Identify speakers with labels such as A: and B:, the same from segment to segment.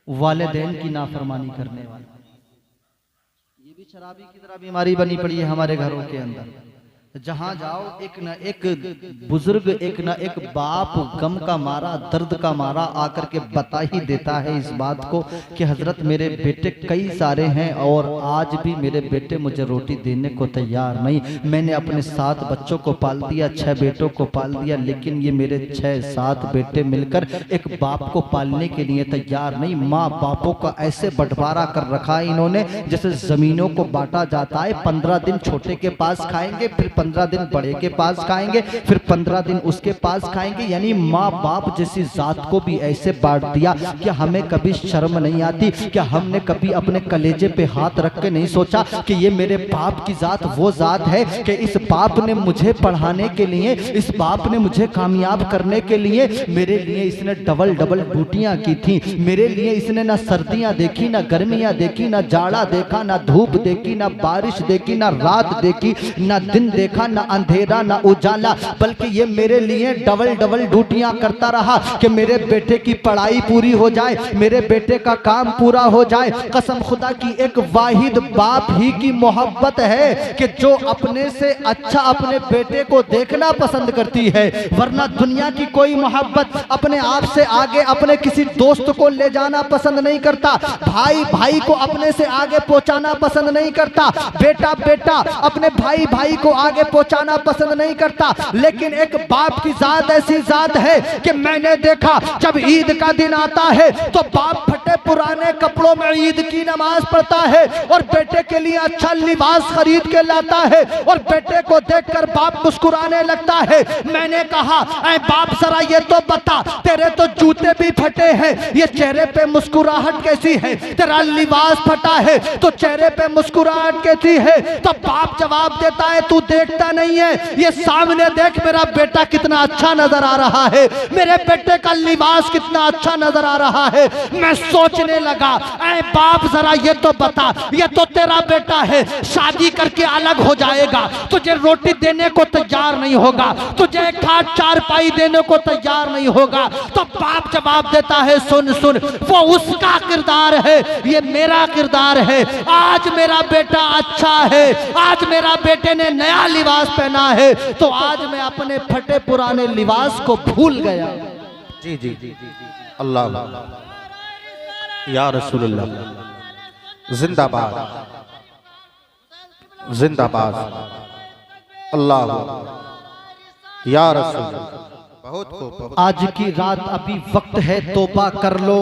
A: वालिदैन की नाफरमानी करने वाला। ये भी शराबी की तरह बीमारी बनी पड़ी है हमारे घरों के अंदर। जहां जाओ एक न एक बुजुर्ग, एक न एक बाप गम का मारा, दर्द का मारा आकर के बता ही देता है इस बात को कि हजरत मेरे बेटे कई सारे हैं और आज भी मेरे बेटे मुझे रोटी देने को तैयार नहीं। मैंने अपने 7 बच्चों को पाल दिया, 6 बेटों को पाल दिया, लेकिन ये मेरे 6-7 बेटे मिलकर एक बाप को पालने के लिए तैयार नहीं। माँ बापों का ऐसे बंटवारा कर रखा है इन्होंने जैसे जमीनों को बांटा जाता है। 15 दिन छोटे के पास खाएंगे, फिर 15 दिन बड़े के पास खाएंगे, फिर 15 दिन उसके पास खाएंगे। यानी माँ बाप जैसी जात को भी ऐसे बांट दिया कि हमें कभी शर्म नहीं आती। क्या हमने कभी अपने कलेजे पे हाथ रख के नहीं सोचा कि ये मेरे बाप की जात वो जात है कि इस बाप ने मुझे पढ़ाने के लिए, इस बाप ने मुझे कामयाब करने के लिए मेरे लिए इसने डबल डबल ड्यूटियां की थी। मेरे लिए इसने ना सर्दियां देखी, ना गर्मियां देखी, ना जाड़ा देखा, ना धूप देखी, ना बारिश देखी, ना रात देखी, ना दिन देखा, ना अंधेरा ना उजाला, बल्कि ये मेरे लिए डबल डबल ड्यूटियां करता रहा कि मेरे बेटे की पढ़ाई पूरी हो जाए, मेरे बेटे का काम पूरा हो जाए। कसम खुदा की एक वाहिद बाप ही की मोहब्बत है कि जो अपने से अच्छा अपने बेटे को देखना पसंद करती है, वरना दुनिया की कोई मोहब्बत अपने आप से आगे अपने किसी दोस्त को ले जाना पसंद नहीं करता, भाई भाई को अपने से आगे पहुंचाना पसंद नहीं करता, बेटा बेटा अपने भाई भाई को आगे पहुंचाना पसंद नहीं करता। लेकिन एक बाप की जात ऐसी जात है कि मैंने देखा जब ईद का दिन आता है तो बाप फटे पुराने कपड़ों में ईद की नमाज पढ़ता है और बेटे के लिए अच्छा लिबास खरीद के लाता है और बेटे को देखकर बाप मुस्कुराने लगता है। मैंने कहा ऐ बाप जरा ये तो बता, तेरे तो जूते भी फटे हैं, ये चेहरे पे मुस्कुराहट कैसी है? तेरा लिबास फटा है तो चेहरे पे मुस्कुराहट कैसी है? तो बाप जवाब देता है तू देखता नहीं है, ये सामने देख मेरा बेटा कितना अच्छा नजर आ रहा है, मेरे बेटे का लिबास कितना अच्छा नजर आ रहा है। मैं सोचने लगा ऐ बाप जरा ये तो बता, ये तो तेरा बेटा है, शादी करके अलग हो जाएगा, तुझे रोटी देने को तैयार नहीं होगा, तुझे खाट चारपाई देने को तैयार नहीं होगा। तो बाप जवाब देता है सुन सुन, वो उसका किरदार है, ये मेरा किरदार है। आज मेरा बेटा अच्छा है, आज मेरा बेटे ने नया लिबास पहना है तो आज मैं अपने फटे पुराने लिबास को भूल गया।
B: जी जी जी अल्लाह या रसूलुल्लाह, जिंदाबाद जिंदाबाद, अल्लाह या रसूल। बहुत खूब।
A: आज की रात अभी वक्त है, तौबा कर लो।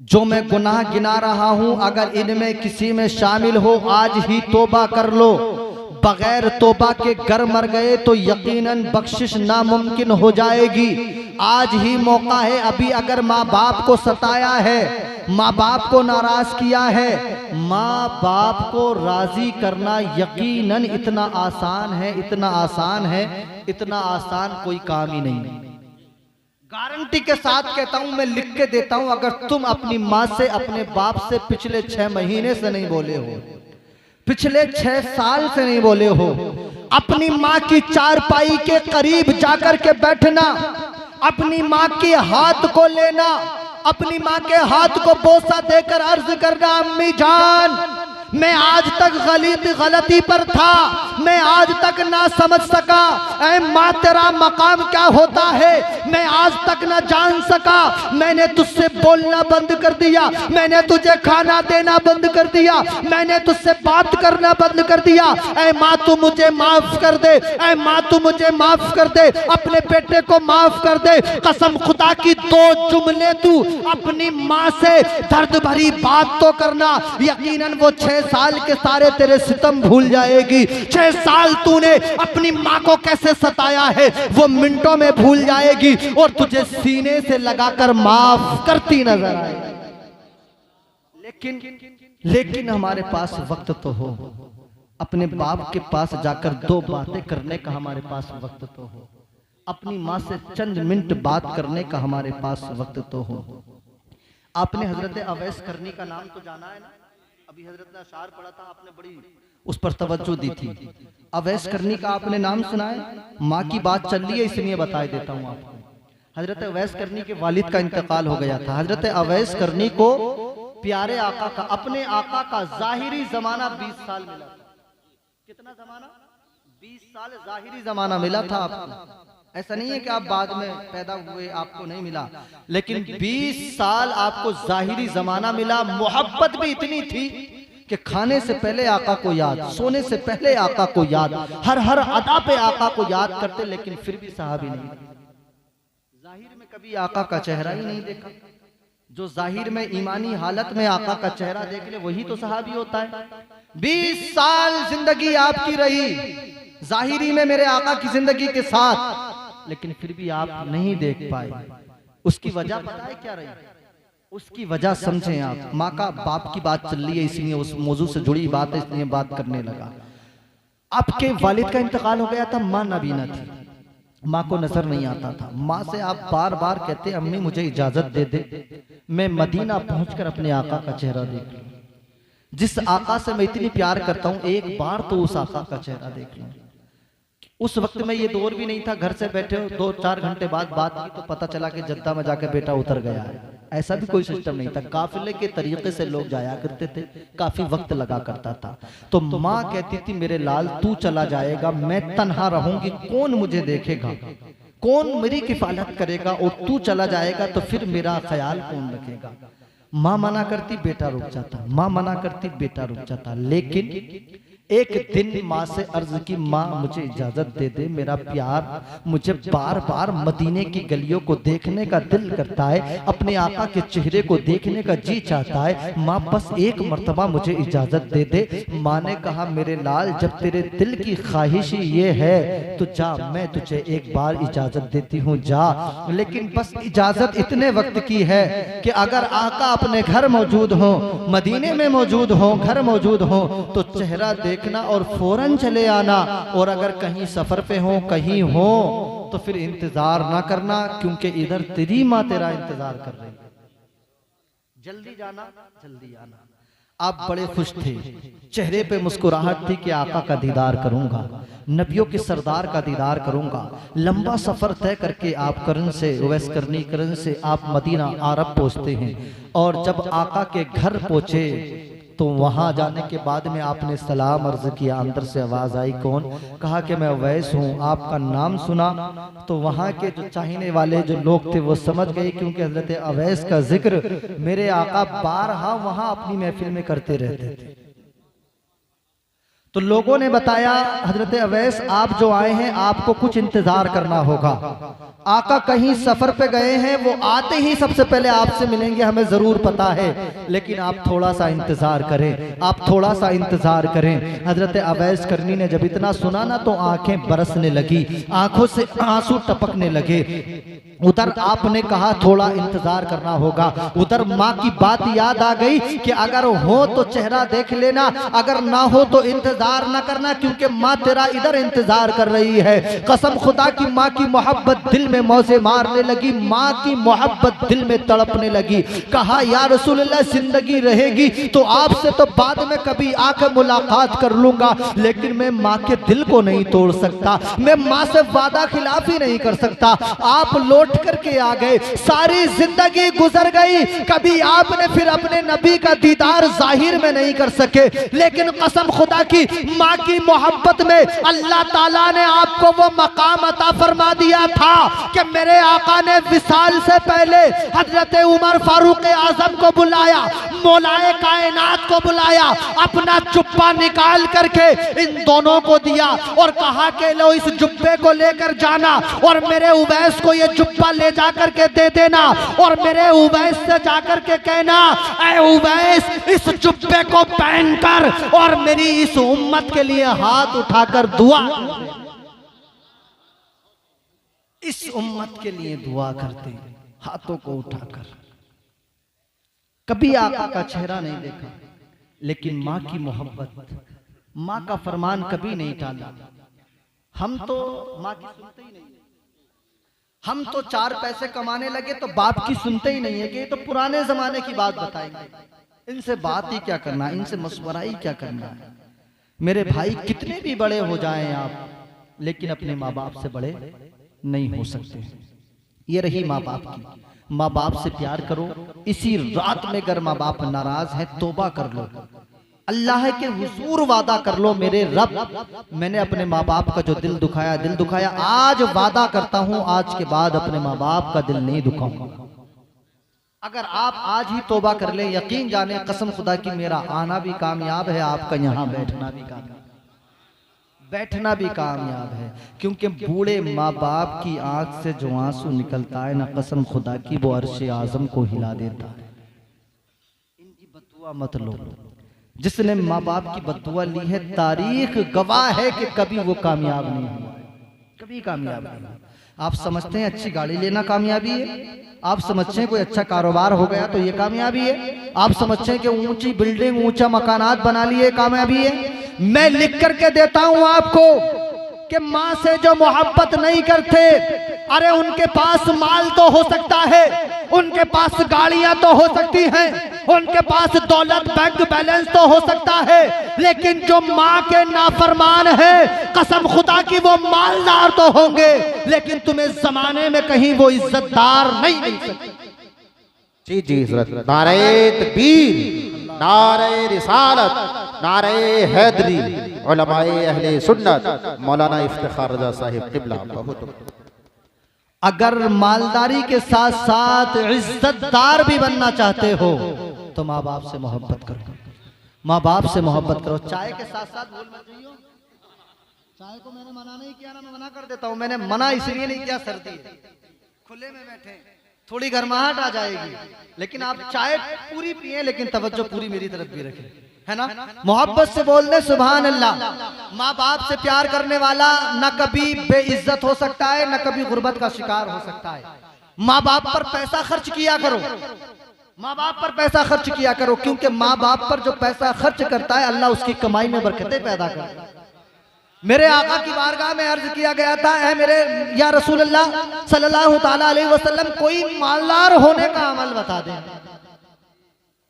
A: जो मैं गुनाह गिना रहा हूं अगर इनमें किसी में शामिल हो, आज ही तौबा कर लो। बगैर तौबा के घर मर गए तो यकीनन बख्शिश नामुमकिन हो जाएगी। आज ही मौका है। अभी अगर माँ बाप को सताया है, माँ बाप को नाराज किया है, माँ बाप को राजी करना यकीनन इतना आसान है, इतना आसान है, इतना आसान कोई काम ही नहीं। गारंटी के साथ कहता हूं, मैं लिख के देता हूं, अगर तुम अपनी माँ से अपने बाप से पिछले 6 महीने से नहीं बोले हो, पिछले 6 साल से नहीं बोले हो, अपनी माँ की चारपाई के करीब जाकर के बैठना, अपनी माँ के हाथ को लेना, अपनी माँ के हाथ को बोसा देकर अर्ज करना, अम्मी जान मैं आज तक गलती पर था, मैं आज तक ना समझ सका, ऐ माँ तेरा मकाम क्या होता है मैं आज तक ना जान सका। मैंने तुझसे बोलना बंद कर दिया, मैंने तुझे खाना देना बंद कर दिया, मैंने तुझसे बात करना बंद कर दिया। ऐ माँ तू मुझे माफ कर दे, ऐ माँ तू मुझे माफ कर दे, अपने बेटे को माफ कर दे। कसम खुदा की 2 जुमले तू अपनी माँ से दर्द भरी बात तो करना, यकीनन वो 6 साल के सारे तेरे सितम भूल जाएगी। 6 साल तूने अपनी माँ को कैसे सताया है वो मिनटों में भूल जाएगी और तुझे सीने से लगाकर माफ करती नजर आएगी। लेकिन हमारे पास वक्त तो हो, अपने बाप के पास जाकर 2 बातें करने का हमारे पास वक्त तो हो, अपनी माँ से चंद मिनट बात करने का हमारे पास वक्त तो हो। आपने हजरत अवैस करनी का नाम तो जाना है ना, अभी हजरत ने अशार पढ़ा था, आपने बड़ी उस पर तवज्जो दी थी। अवैस करनी का आपने नाम सुना है? माँ की बात चल रही है इसलिए बता देता हूँ आपको। हजरत अवैस करनी के वालिद का इंतकाल हो गया था। हजरत अवैस करनी को प्यारे आका का, अपने आका का जाहिरी जमाना 20 साल मिला था। कितना जमाना? 20 साल जाहिरी जमाना मिला था आपको। ऐसा नहीं है कि आप बाद में पैदा हुए आपको नहीं मिला, लेकिन 20 साल आपको जाहिरी जमाना मिला। मोहब्बत भी इतनी थी कि खाने से पहले आका को याद, सोने से पहले आका को याद, हर हर अदा पे आका को याद करते, लेकिन फिर भी सहाबी नहीं। जाहिर में कभी आका का चेहरा ही नहीं देखा। जो जाहिर में ईमानी हालत में आका का चेहरा देख ले वही तो सहाबी होता है। 20 साल जिंदगी आपकी रही जाहिरी में मेरे आका की जिंदगी के साथ, लेकिन फिर भी आप नहीं देख पाए। उसकी वजह पता है क्या रही? उसकी वजह समझें आप। माँ का बाप की बात चल रही है, इसलिए उस मौजू से जुड़ी बात है, इसलिए बात करने लगा। आपके वालिद का इंतकाल हो गया था, माँ नबीना थी, माँ को नजर नहीं आता था। माँ से आप बार बार कहते अम्मी मुझे इजाजत दे दे, मैं मदीना पहुंचकर अपने आका का चेहरा देख लूं। जिस आका से मैं इतनी प्यार करता हूं, एक बार तो उस आका का चेहरा देख लूं। उस वक्त में ये दौर भी नहीं था, घर से बैठे 2-4 घंटे बाद बात की तो पता चला कि जद्दा में जाके बेटा उतर गया है। ऐसा भी कोई सिस्टम नहीं था। काफिले के तरीके से लोग जाया करते थे, काफी वक्त लगा करता था। तो माँ कहती थी मेरे लाल तू चला जाएगा, मैं तन्हा रहूंगी, कौन मुझे देखेगा, कौन मेरी किफालत करेगा, और तू चला जाएगा तो फिर मेरा ख्याल कौन रखेगा। माँ मना करती, बेटा रुक जाता, माँ मना करती, बेटा रुक जाता। लेकिन एक दिन माँ से अर्ज की, माँ मुझे इजाजत दे दे, मेरा प्यार, मुझे बार बार मदीने की गलियों को देखने का दिल करता है, अपने आका के चेहरे को देखने का जी चाहता है, माँ बस एक मर्तबा मुझे इजाजत दे दे। माँ ने कहा मेरे लाल जब तेरे दिल की ख्वाहिश ये है तो जा, मैं तुझे एक बार इजाजत देती हूँ, जा। लेकिन बस इजाजत इतने वक्त की है कि अगर आका अपने घर मौजूद हो, मदीने में मौजूद हो, घर मौजूद हो तो चेहरा देखना और फौरन चले आना, और अगर कहीं सफर पे हो, कहीं हो तो फिर इंतजार ना करना, क्योंकि इधर तेरी माँ तेरा इंतजार कर रही है। जल्दी जाना, जल्दी आना। आप बड़े खुश थे, चेहरे पे मुस्कुराहट थी कि आका का दीदार करूंगा, नबियों के सरदार का दीदार करूंगा। लंबा सफर तय करके आप करन से, उवैस करनी करन से आप मदीना आरब पहुंचते हैं, और जब आका के घर पहुंचे तो वहां जाने के बाद में आपने सलाम अर्ज किया। अंदर से आवाज आई, कौन? कहा कि मैं अवैस हूँ। आपका नाम सुना तो वहां के जो चाहने वाले जो लोग थे वो समझ गए, क्योंकि हजरत अवैस का जिक्र मेरे आका बारहा वहां अपनी महफिल में करते रहते थे। तो लोगों ने बताया हजरत अवैस आप जो आए हैं आपको कुछ इंतजार करना होगा, आका कहीं सफर पे गए हैं, वो आते ही सबसे पहले आपसे मिलेंगे, हमें जरूर पता है, लेकिन आप थोड़ा सा इंतजार करें, आप थोड़ा सा इंतजार करें। हजरत अवैस करनी ने जब इतना सुना ना तो आंखें बरसने लगी, आंखों से आंसू टपकने लगे। उधर आपने कहा थोड़ा इंतजार करना होगा, उधर माँ की बात याद आ गई कि अगर हो तो चेहरा देख लेना, अगर ना हो तो इंतजार ना करना, क्योंकि माँ तेरा इधर इंतजार कर रही है। कसम खुदा की माँ की मोहब्बत दिल में मौजे मारने लगी, माँ की मोहब्बत दिल में तड़पने लगी। कहा या रसूलल्लाह जिंदगी रहेगी तो आपसे तो बाद में कभी आकर मुलाकात कर लूंगा, लेकिन मैं माँ के दिल को नहीं तोड़ सकता, मैं माँ से वादा खिलाफी नहीं कर सकता। आप लौट करके आ गए, सारी जिंदगी गुजर गई, कभी आपने फिर अपने नबी का दीदार जाहिर में नहीं कर सके, लेकिन कसम खुदा की माँ की मोहब्बत में अल्लाह ताला ने आपको वो मकाम अता फरमा दिया था कि मेरे आका ने विसाल से पहले हजरत उमर फारूक आजम को बुलाया, मौलाए कायनात को बुलाया, अपना जुब्बा निकाल करके इन दोनों को दिया और कहा कि लो इस जुब्बे को लेकर जाना और मेरे उवैस को ये जुब्बा ले जाकर के दे देना, और मेरे उवैस से जाकर के कहना ऐ उवैस इस जुब्बे को पहनकर और मेरी इस उम्मत के लिए हाथ उठाकर दुआ, इस उम्मत के लिए दुआ करते हाथों को उठाकर। कभी आका का चेहरा नहीं देखा, लेकिन माँ की मोहब्बत, माँ का फरमान कभी नहीं टाला। हम तो माँ की सुनते ही नहीं, हम तो 4 पैसे कमाने लगे तो बाप की सुनते ही नहीं है कि ये तो पुराने जमाने की बात बताएंगे, इनसे बात ही क्या करना, इनसे मशवरा ही क्या करना है। मेरे भाई कितने भी बड़े हो जाएं आप, लेकिन अपने माँ बाप से बड़े नहीं हो सकते। ये रही माँ बाप की। माँ बाप से प्यार करो। इसी रात में अगर माँ बाप नाराज है तौबा कर लो, अल्लाह के हुजूर वादा कर लो, मेरे रब मैंने अपने माँ बाप का जो दिल दुखाया, आज वादा करता हूं आज के बाद अपने माँ बाप का दिल नहीं दुखाऊंगा। अगर आप आज ही तौबा कर ले, यकीन जाने कसम खुदा की मेरा आना भी कामयाब है, आपका यहाँ बैठना भी कामयाब है। क्योंकि बूढ़े माँ बाप की आंख से जो आंसू निकलता है ना, कसम खुदा की वो अर्श आजम को हिला देता है। इनकी बददुआ मत लो। जिसने माँ बाप की बददुआ ली है, तारीख गवाह है कि कभी वो कामयाब नहीं हुआ, कभी कामयाब नहीं हुआ। आप समझते हैं अच्छी गाड़ी लेना कामयाबी है? आप समझते हैं कोई अच्छा कारोबार हो गया तो ये कामयाबी है? आप समझते हैं कि ऊंची बिल्डिंग, ऊंचा मकानात बना लिए कामयाबी है? मैं लिख करके देता हूं आपको कि माँ से जो मोहब्बत नहीं करते, अरे उनके पास माल तो हो सकता है, उनके पास गाड़ियां तो हो सकती हैं, उनके पास दौलत बैंक बैलेंस तो हो सकता है, लेकिन जो माँ के नाफरमान है, कसम खुदा की वो मालदार तो होंगे, लेकिन तुम्हें जमाने में कहीं वो इज्जतदार नहीं मिल सकते।
B: जी जी हज़रत। नारे तकबीर, नारे रिसालत, नारे हैदरी, उलमाए अहले सुन्नत, मौलाना इफ्तिखार रज़ा साहिब क़िबला। बहुत
A: अगर मालदारी के साथ साथ इज्जतदार भी बनना चाहते हो तो माँ बाप से मोहब्बत करो, माँ बाप से मोहब्बत करो। चाय के साथ साथ भूल मत जाइयो। चाय को मैंने मना नहीं किया ना, मैं मना कर देता हूँ। मैंने मना इसलिए नहीं किया, सर्दी है, खुले में बैठे, थोड़ी गर्माहट आ जाएगी, लेकिन आप चाय पूरी पिए, लेकिन तवज्जो पूरी मेरी तरफ भी रखें, है ना? मोहब्बत से बोल दे सुभान अल्लाह। माँ बाप से प्यार करने वाला न कभी बेइज्जत हो सकता है, न कभी गुर्बत का शिकार हो सकता है। माँ बाप पर पैसा खर्च किया करो, माँ बाप पर पैसा खर्च किया करो, क्योंकि माँ बाप पर जो पैसा खर्च करता है अल्लाह उसकी कमाई में बरकतें पैदा करता है। मेरे आका की बारगाह में अर्ज किया गया था, ऐ मेरे या रसूल अल्लाह सल्लल्लाहु ताला अलैहि वसल्लम, कोई मालदार होने का अमल बता दें।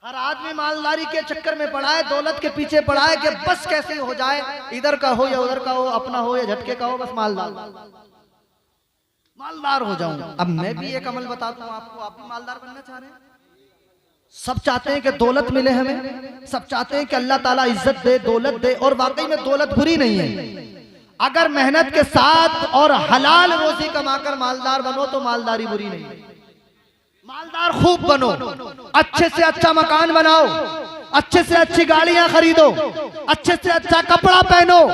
A: हर आदमी मालदारी के चक्कर में पड़ा है, दौलत के पीछे पड़ा है कि बस कैसे हो जाए, इधर का हो या उधर का हो, अपना हो या झटके का हो, बस मालदार हो जाऊं। अब मैं भी एक अमल बताता हूं आपको। आप भी मालदार बनना चाह रहे हैं? सब चाहते हैं कि दौलत मिले हमें, सब चाहते हैं कि अल्लाह ताला इज्जत दे, दौलत दे, और वाकई में दौलत बुरी नहीं है। अगर मेहनत के साथ और हलाल रोजी कमाकर मालदार बनो तो मालदारी बुरी नहीं है। मालदार खूब बनो, अच्छे से अच्छा मकान बनाओ, अच्छे से अच्छी गाड़ियां खरीदो, अच्छे से अच्छा कपड़ा पहनो,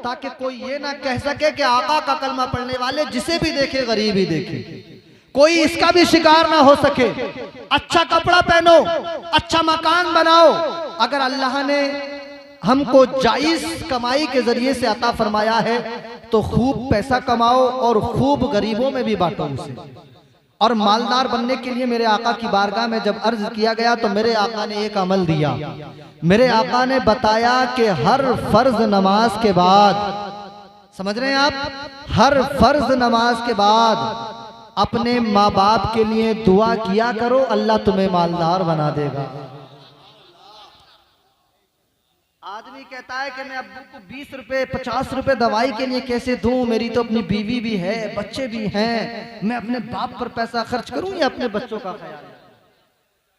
A: ताकि कोई ये ना कह सके कि आका का कलमा पढ़ने वाले जिसे भी देखे गरीब ही देखे, कोई इसका भी शिकार ना हो सके। अच्छा कपड़ा पहनो, अच्छा मकान बनाओ। अगर अल्लाह ने हमको जायज कमाई के जरिए से अता फरमाया है तो खूब पैसा कमाओ और खूब गरीबों में भी बांटो उसे। और मालदार बनने के लिए मेरे आका की बारगाह में जब अर्ज किया गया तो मेरे आका ने एक अमल दिया। मेरे आका ने बताया कि हर फर्ज नमाज के बाद, समझ रहे हैं आप, हर फर्ज नमाज के बाद अपने माँ बाप के लिए दुआ किया करो, अल्लाह तुम्हें मालदार बना देगा। आदमी कहता है कि मैं अब्बू को 20 रुपए 50 रुपए दवाई के लिए कैसे दूं, मेरी तो अपनी बीवी भी है, बच्चे भी हैं, मैं अपने बाप पर पैसा खर्च करूं या अपने बच्चों का ख्याल?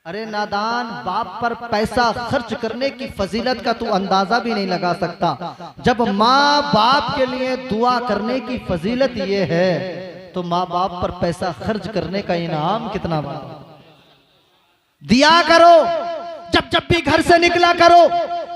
A: अरे नादान, बाप पर पैसा खर्च करने की फजीलत का तू अंदाजा भी नहीं लगा सकता। जब माँ बाप के लिए दुआ करने की फजीलत ये है तो माँ बाप पर पैसा खर्च करने का इनाम कितना बड़ा। दिया करो, जब जब भी घर से निकला करो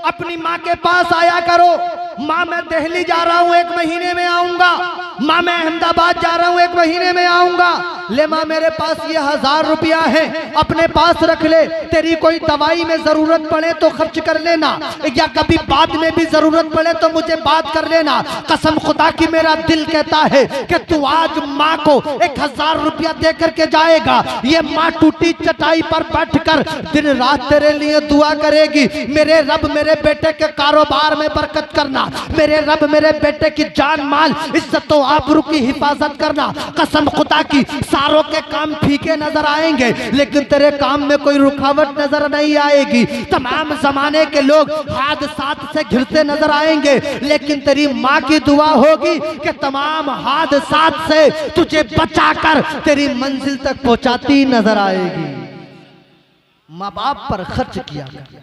A: अपनी माँ के पास आया करो। माँ मैं दिल्ली जा रहा हूँ 1 महीने में आऊंगा, माँ मैं अहमदाबाद जा रहा हूँ 1 महीने में आऊंगा, ले माँ मेरे पास ये 1000 रुपया है, अपने पास रख ले, तेरी कोई दवाई में जरूरत पड़े तो खर्च कर लेना, या कभी बाद में भी जरूरत पड़े तो मुझे बात कर लेना। कसम खुदा की मेरा दिल कहता है कि तू आज माँ को 1000 रुपया दे करके जाएगा, ये माँ टूटी चटाई पर बैठ कर दिन रात तेरे लिए दुआ करेगी, मेरे रब मेरे बेटे के कारोबार में बरकत करना, मेरे रब मेरे बेटे की जान माल इज्जत तो आबरू की हिफाजत करना। कसम खुदा की सारों के काम फीके नजर आएंगे, लेकिन तेरे काम में कोई रुकावट नजर नहीं आएगी। तमाम जमाने के लोग हादसात से घिरते नजर आएंगे, लेकिन तेरी माँ की दुआ होगी कि तमाम हादसात से तुझे बचाकर तेरी मंजिल तक पहुंचाती नजर आएगी। माँ बाप पर खर्च किया कर,